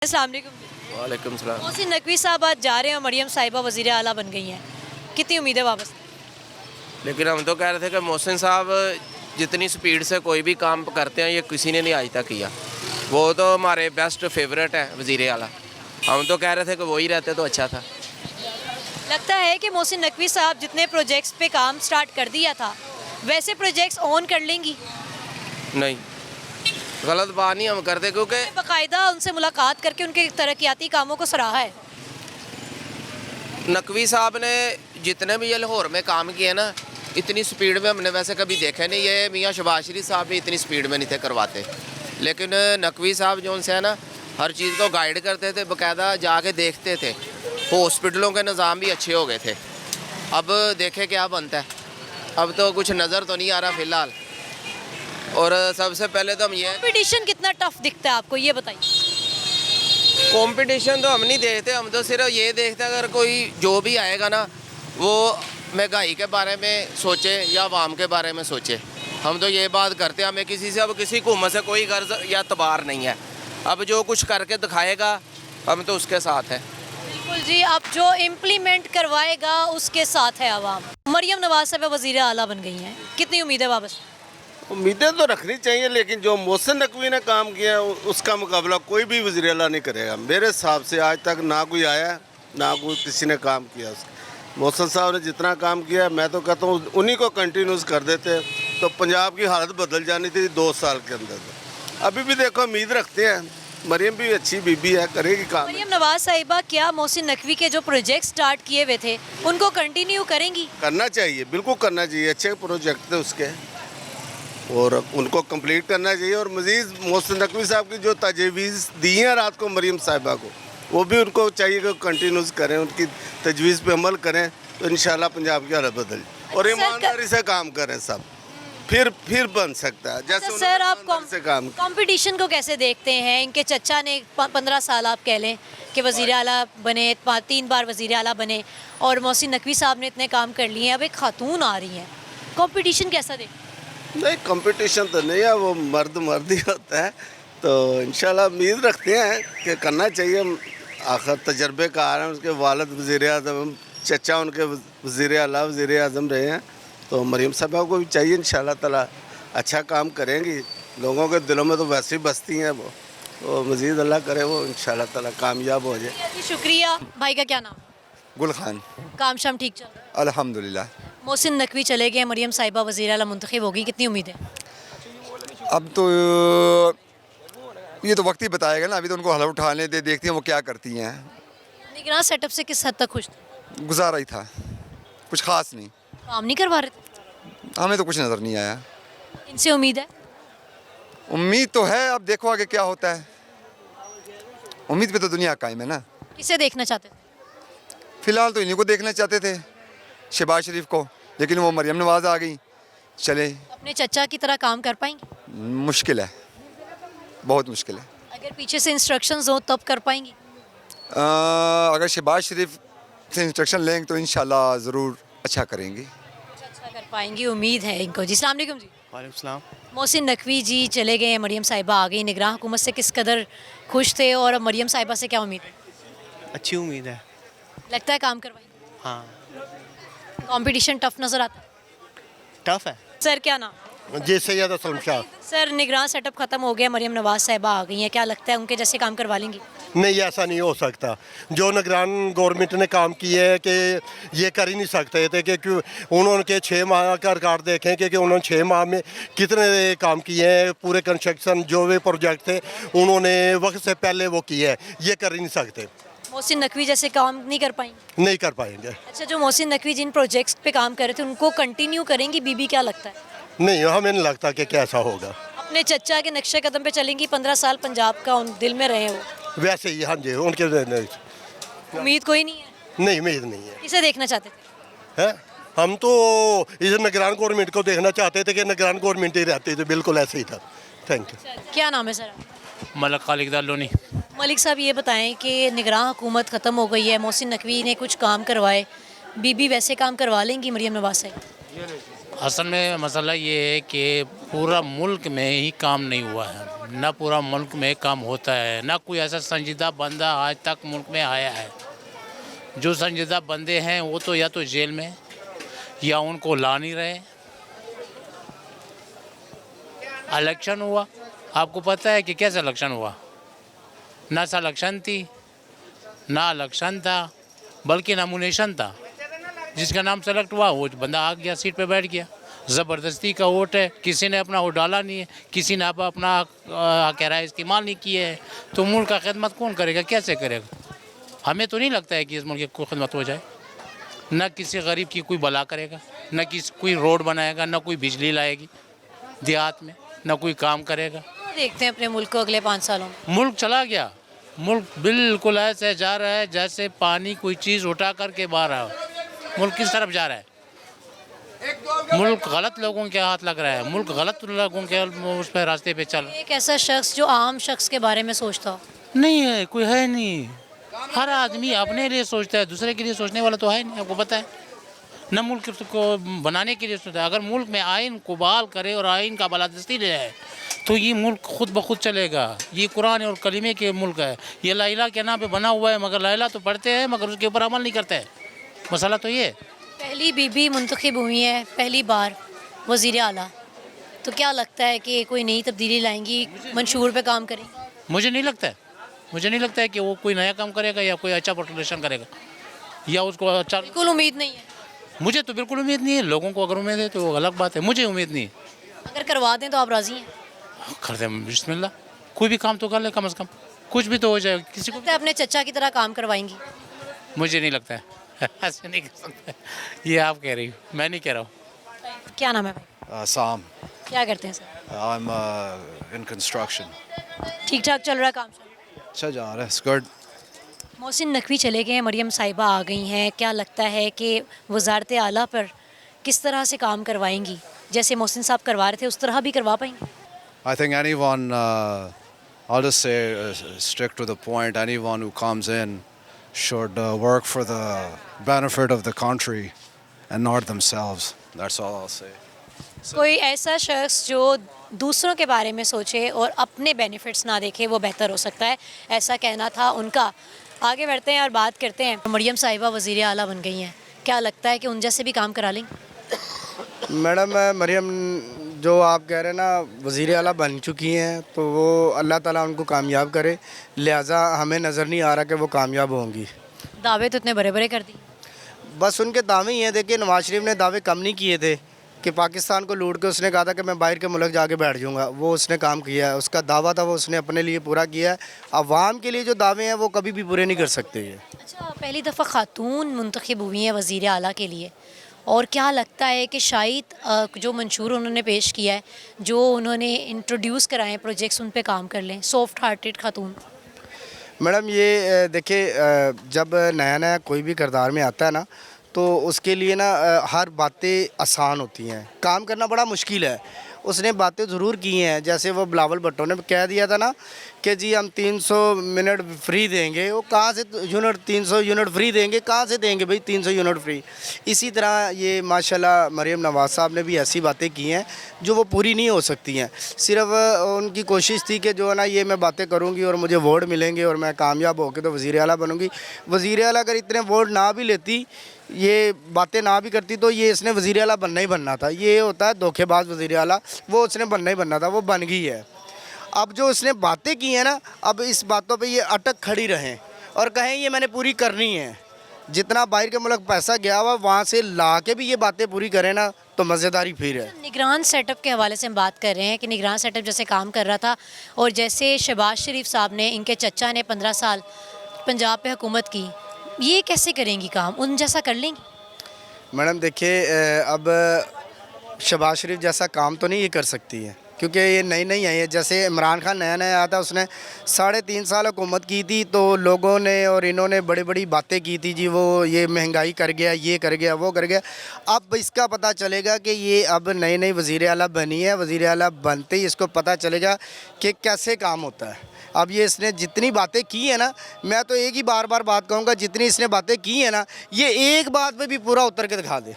अस्सलाम वालेकुम। वालेकुम सलाम। मोहसिन नकवी साहब आज जा रहे हैं और मरियम साहिबा वज़ीर आला बन गई हैं, कितनी उम्मीदें वापस? लेकिन हम तो कह रहे थे कि मोहसिन साहब जितनी स्पीड से कोई भी काम करते हैं ये किसी ने नहीं आज तक किया। वो तो हमारे बेस्ट फेवरेट है वज़ीर आला। हम तो कह रहे थे कि वही रहते तो अच्छा था। लगता है कि मोहसिन नकवी साहब जितने प्रोजेक्ट्स पे काम स्टार्ट कर दिया था वैसे प्रोजेक्ट्स ऑन कर लेंगी? नहीं, गलत बात नहीं हम करते क्योंकि बाकायदा उनसे मुलाकात करके उनके तरक्याती कामों को सराहा है। नकवी साहब ने जितने भी ये लाहौर में काम किए ना इतनी स्पीड में हमने वैसे कभी देखे नहीं। ये मियाँ शहबाज शरीफ साहब भी इतनी स्पीड में नहीं थे करवाते, लेकिन नकवी साहब जो उनसे है ना हर चीज़ को गाइड करते थे, बाकायदा जाके देखते थे। हॉस्पिटलों के निज़ाम भी अच्छे हो गए थे। अब देखे क्या बनता है, अब तो कुछ नज़र तो नहीं आ रहा फ़िलहाल। और सबसे पहले तो हम ये कंपटीशन कितना टफ दिखता है आपको, ये बताइए। कंपटीशन तो हम नहीं देखते, हम तो सिर्फ ये देखते हैं अगर कोई जो भी आएगा ना वो महंगाई के बारे में सोचे या आवाम के बारे में सोचे। हम तो ये बात करते हैं, हमें किसी से अब किसी हुकूमत से कोई गर्ज या तबार नहीं है। अब जो कुछ करके दिखाएगा हम तो उसके साथ हैं। बिल्कुल जी, अब जो इम्प्लीमेंट करवाएगा उसके साथ है आवाम। मरियम नवाज साहब वज़ीर आला बन गई हैं, कितनी उम्मीदें वापस? उम्मीदें तो रखनी चाहिए, लेकिन जो मोहसिन नकवी ने काम किया है उसका मुकाबला कोई भी वज़ीर आला नहीं करेगा। मेरे हिसाब से आज तक ना कोई आया ना कोई किसी ने काम किया। मोहसिन साहब ने जितना काम किया मैं तो कहता हूँ उन्हीं को कंटिन्यूस कर देते तो पंजाब की हालत बदल जानी थी 2 साल के अंदर। अभी भी देखो उम्मीद रखते हैं, मरियम भी अच्छी बीबी है, करेगी काम। मरियम नवाज साहिबा क्या मोहसिन नकवी के जो प्रोजेक्ट स्टार्ट किए हुए थे उनको कंटिन्यू करेंगी? करना चाहिए, बिल्कुल करना चाहिए। अच्छे प्रोजेक्ट थे उसके और उनको कंप्लीट करना चाहिए। और मज़ीद मोहसिन नकवी साहब की जो तजवीज़ दी हैं रात को मरियम साहिबा को, वो भी उनको चाहिए कि कंटिन्यूस करें, उनकी तजवीज़ पे अमल करें तो इंशाल्लाह पंजाब की हालत बदल और ईमानदारी से काम करें सब, फिर बन सकता है। जैसे सर आप से काम कंपटीशन को कैसे देखते हैं? इनके चचा ने 15 साल आप कह लें कि वज़ीर आला बने, 3 बार वज़ीर आला बने और मोहसिन नकवी साहब ने इतने काम कर लिए हैं, अब एक खातून आ रही हैं, कंपटीशन कैसा देख? नहीं, कंपटीशन तो नहीं है, वो मर्द ही होता है। तो इंशाल्लाह उम्मीद रखते हैं कि करना चाहिए। आखिर तजर्बेकार हैं, उसके वालिद वज़ीर आज़म, चचा उनके वज़ीर आला वज़ीर आज़म रहे हैं। तो मरियम साहबा को भी चाहिए इंशाल्लाह ताला अच्छा काम करेंगी। लोगों के दिलों में तो वैसे ही बसती हैं वो, तो मज़ीद अल्लाह करे वो इंशाल्लाह ताला कामयाब हो जाए। शुक्रिया। भाई का क्या नाम? गुल खान। काम शाम ठीक चल रहा है? अल्हम्दुलिल्लाह। मोहसिन नकवी चले गए, मरियम साहिबा वज़ीर आला मुंतखब होगी, कितनी उम्मीद है? अब तो ये तो वक्त ही बताएगा ना, अभी तो उनको हल उठाने दे, देखते हैं वो क्या करती हैं। निगरान सेटअप से किस हद तक खुश थे? गुजारा ही था, कुछ ख़ास नहीं। काम नहीं करवा रहे थे? हमें तो कुछ नज़र नहीं आया। इनसे उम्मीद है? उम्मीद तो है, अब देखो आगे क्या होता है। उम्मीद पे तो दुनिया कायम है ना। किसे देखना चाहते थे? फ़िलहाल तो इन्हीं को देखना चाहते थे, शहबाज शरीफ को, लेकिन वो मरियम नवाज़ आ गई। चले, अपने चचा की तरह काम कर पाएंगे? मुश्किल है, बहुत मुश्किल है। अगर पीछे से इंस्ट्रक्शंस हो तब कर पाएंगी? अगर शहबाज शरीफ से इंस्ट्रक्शन लेंगे तो इंशाल्लाह ज़रूर अच्छा करेंगी। अच्छा कर पाएंगी, उम्मीद है इनको जी। अस्सलाम वालेकुम जी। वालेकुम सलाम। मोहसिन नकवी जी चले गए, मरियम साहिबा आ गई, निगरान हुकूमत से किस कदर खुश थे और अब मरियम साहिबा से क्या उम्मीद है? अच्छी उम्मीद है। लगता है काम करवाएंगे? हाँ, कंपटीशन टफ नज़र आता है? टफ है। सर क्या नाम? जी सैयद असलम शाह। सर निगरान सेटअप ख़त्म हो गया, मरियम नवाज साहिबा आ गई हैं, क्या लगता है उनके जैसे काम करवा लेंगी? नहीं, ऐसा नहीं हो सकता। जो निगरान गवर्नमेंट ने काम किए है कि ये कर ही नहीं सकते थे कि उन्होंने 6 माह का रिकॉर्ड देखें कि उन्होंने 6 माह में कितने काम किए हैं। पूरे कंस्ट्रक्शन जो भी प्रोजेक्ट थे उन्होंने वक्त से पहले वो किए हैं, ये कर ही नहीं सकते। मोहसिन नकवी जैसे काम नहीं कर पाएंगे? नहीं कर पाएंगे। अच्छा, जो मोहसिन नकवी जिन प्रोजेक्ट्स पे काम कर रहे थे उनको कंटिन्यू करेंगी बीबी, क्या लगता है? नहीं, हमें नहीं लगता कि कैसा होगा। अपने चचा के नक्शे कदम पे चलेंगी, 15 साल पंजाब का उन दिल में रहे वो, वैसे ही हाँ जी, उनके उम्मीद कोई नहीं है? नहीं, उम्मीद नहीं है। किसे देखना चाहते थे? है हम तो इस निगरान गवर्नमेंट को देखना चाहते थे कि निगरान गवर्नमेंट ही रहती थी, बिल्कुल ऐसे ही था। Thank you. क्या नाम है सर? मलक खालिद लोनी। मलिक साहब ये बताएं कि निगरान हुकूमत ख़त्म हो गई है, मोहसिन नकवी ने कुछ काम करवाए, बीबी वैसे काम करवा लेंगी मरियम नवाज से? असल में मसला ये है कि पूरा मुल्क में ही काम नहीं हुआ है। ना पूरा मुल्क में काम होता है, ना कोई ऐसा संजीदा बंदा आज तक मुल्क में आया है। जो संजीदा बंदे हैं वो तो या तो जेल में या उनको ला नहीं रहे। इलेक्शन हुआ, आपको पता है कि कैसा इलेक्शन हुआ? ना इलेक्शन थी, ना इलेक्शन था, बल्कि नामोनेशन था। जिसका नाम सेलेक्ट हुआ वो बंदा आ गया, सीट पे बैठ गया। ज़बरदस्ती का वोट है, किसी ने अपना वोट डाला नहीं है, किसी ने अपना कह रहा है इस्तेमाल नहीं किया है। तो मुल्क का खिदमत कौन करेगा, कैसे करेगा? हमें तो नहीं लगता है कि इस मुल्क की कोई खिदमत हो जाए। ना किसी गरीब की कोई भला करेगा, ना किसी कोई रोड बनाएगा, ना कोई बिजली लाएगी देहात में, ना कोई काम करेगा। देखते हैं अपने मुल्क को अगले 5 सालों में। मुल्क चला गया, मुल्क बिल्कुल ऐसे जा रहा है जैसे पानी कोई चीज़ उठा करके बाहर आ। मुल्क किस तरफ जा रहा है? मुल्क गलत लोगों के हाथ लग रहा है, मुल्क गलत लोगों के उस पर रास्ते पे चल। एक ऐसा शख्स जो आम शख्स के बारे में सोचता हो? नहीं है, कोई है नहीं। हर आदमी अपने लिए सोचता है, दूसरे के लिए सोचने वाला तो है नहीं, आपको पता है न। मुल्क को बनाने के लिए सोचता है। अगर मुल्क में आइन को बहाल करे और आइन का बालादस्ती ले जाए तो ये मुल्क खुद ब खुद चलेगा। ये कुरान और कलीमे के मुल्क है। ये ला इलाहा के नाम पे बना हुआ है, मगर ला इलाहा तो पढ़ते हैं मगर उसके ऊपर अमल नहीं करते हैं। मसला तो ये। पहली बीबी मुंतखब हुई है पहली बार वज़ीर आला, तो क्या लगता है कि कोई नई तब्दीली लाएंगी, मंशूर पे काम करेंगी? मुझे नहीं लगता है, मुझे नहीं लगता है कि वो कोई नया काम करेगा या कोई अच्छा पोर्टुलेशन करेगा या उसको अच्छा। बिल्कुल उम्मीद नहीं है। मुझे तो बिल्कुल उम्मीद नहीं है। लोगों को अगर उम्मीद है तो वो अलग बात है, मुझे उम्मीद नहीं है। अगर करवा दें तो आप राज़ी हैं? कर दे बिस्मिल्लाह, कोई भी काम तो कर ले, कम से कम कुछ भी तो हो जाए। किसी को लगता है अपने चचा की तरह काम करवाएंगी? मुझे नहीं लगता है ऐसे नहीं कर सकते। ये आप कह रही हो, मैं नहीं कह रहा हूँ। क्या नाम है भाई? Sam. क्या करते हैं सर? I'm in construction. ठीक ठाक चल रहा है काम सर? अच्छा जा रहा है, it's good. मोहसिन नकवी चले गए हैं, मरियम साहिबा आ गई हैं। क्या लगता है कि वज़ारत आला पर किस तरह से काम करवाएंगी? जैसे मोहसिन साहब करवा रहे थे उस तरह भी करवा पाएंगे? I think anyone, I'll just say, stick to the point, anyone who comes in should work for the benefit of the country and not themselves. That's all I'll say. कोई ऐसा शख्स जो दूसरों के बारे में सोचे और अपने बेनिफिट्स ना देखे वो बेहतर हो सकता है, ऐसा कहना था उनका। आगे बढ़ते हैं और बात करते हैं। मरियम साहिबा वज़ीर आला बन गई हैं, क्या लगता है कि उन जैसे भी काम करा लेंगे? मैडम मरियम जो आप कह रहे हैं ना वज़ीर आला बन चुकी हैं, तो वो अल्लाह ताला उनको कामयाब करे, लिहाजा हमें नज़र नहीं आ रहा कि वो कामयाब होंगी। दावे तो इतने बड़े बड़े कर दिए। बस उनके दावे ही हैं। देखिए नवाज शरीफ ने दावे कम नहीं किए थे कि पाकिस्तान को लूट के उसने कहा था कि मैं बाहर के मुल्क जाके बैठ जाऊंगा, वो उसने काम किया है। उसका दावा था वो उसने अपने लिए पूरा किया है। अवाम के लिए जो दावे हैं वो कभी भी पूरे नहीं कर सकते ये। अच्छा, पहली दफ़ा खातून मुंतखब हुई हैं वज़ीर आला के लिए, और क्या लगता है कि शायद जो मंशूर उन्होंने पेश किया है, जो उन्होंने इंट्रोड्यूस कराए प्रोजेक्ट्स, उन पे काम कर लें? सॉफ्ट हार्टेड खातून। मैडम ये देखिए जब नया नया कोई भी किरदार में आता है ना, तो उसके लिए ना हर बातें आसान होती हैं, काम करना बड़ा मुश्किल है। उसने बातें ज़रूर की हैं, जैसे वो बिलावल भुट्टो ने कह दिया था ना कि जी हम 300 मिनट फ्री देंगे। वो कहाँ से यूनिट 300 यूनिट फ्री देंगे, कहाँ से देंगे भाई 300 यूनिट फ्री? इसी तरह ये माशाल्लाह मरियम नवाज़ साहब ने भी ऐसी बातें की हैं जो वो पूरी नहीं हो सकती हैं। सिर्फ उनकी कोशिश थी कि जो है ना ये मैं बातें करूँगी और मुझे वोट मिलेंगे और मैं कामयाब होकर तो वज़ीर आला बनूँगी। वज़ीर आला अगर इतने वोट ना भी लेती, ये बातें ना भी करती, तो ये इसने वज़ीर आला बनना ही बनना था। ये होता है धोखेबाज वज़ीर आला, वो उसने बनना ही बनना था, वो बन गई है। अब जो उसने बातें की हैं ना, अब इस बातों पे ये अटक खड़ी रहें और कहें ये मैंने पूरी करनी है। जितना बाहर के मुल्क पैसा गया हुआ वहाँ से ला के भी ये बातें पूरी करें ना, तो मज़ेदारी फिर है। निगरान सेटअप के हवाले से हम बात कर रहे हैं कि निगरान सेटअप जैसे काम कर रहा था, और जैसे शहबाज शरीफ साहब ने, इनके चचा ने 15 साल पंजाब पे हुकूमत की, ये कैसे करेंगी काम? उन जैसा कर लेंगी? मैडम देखिए अब शहबाज शरीफ जैसा काम तो नहीं ये कर सकती है, क्योंकि ये नई नई आई है। जैसे इमरान खान नया नया आया था, उसने 3.5 साल हुकूमत की थी, तो लोगों ने और इन्होंने बड़ी बड़ी बातें की थी जी, वो ये महंगाई कर गया, ये कर गया, वो कर गया। अब इसका पता चलेगा कि ये अब नई नई वज़ीर आला बनी है। वज़ीर आला बनते ही इसको पता चलेगा कि कैसे काम होता है। अब ये इसने जितनी बातें की है ना, मैं तो एक ही बार बार बात कहूँगा, जितनी इसने बातें की है ना, ये एक बात पे भी पूरा उतर के दिखा दे।